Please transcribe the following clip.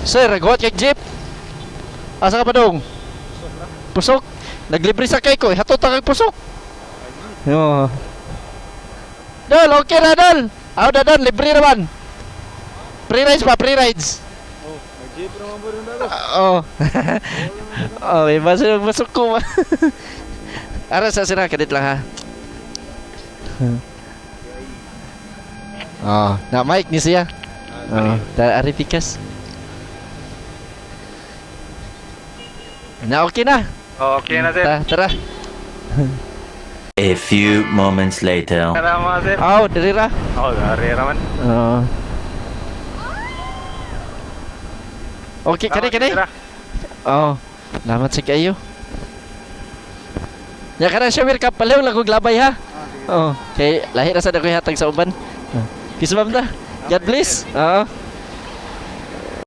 Sir, naghuwat kay jeep. Asa ka pa dong? Pusok. Naglibre sa kay ko, hatot kag pusok. Yo. Dol, okay na dol. Aw na dol, libre naman. Free rides pa, free rides. Oh, nag-jeep naman po rin dalo. Oh. Oh, may masuk ko. Ara sa sira kadit lang ha. Oh, na mic ni siya. Oh, dari pikas. Na okay na. Oh, okay na, sir. Tara. A few moments later. Salamat, sir. Aw, diri ra. Oh, dari naman. Oh. Okay, kani. Oh, salamat sa kayo. Ya kana Shamir ka palaw lang kog labay ha. Oh, kay lahi ra sa dako hatag sa uban. Kiss ma'am ta. God bless. Oo.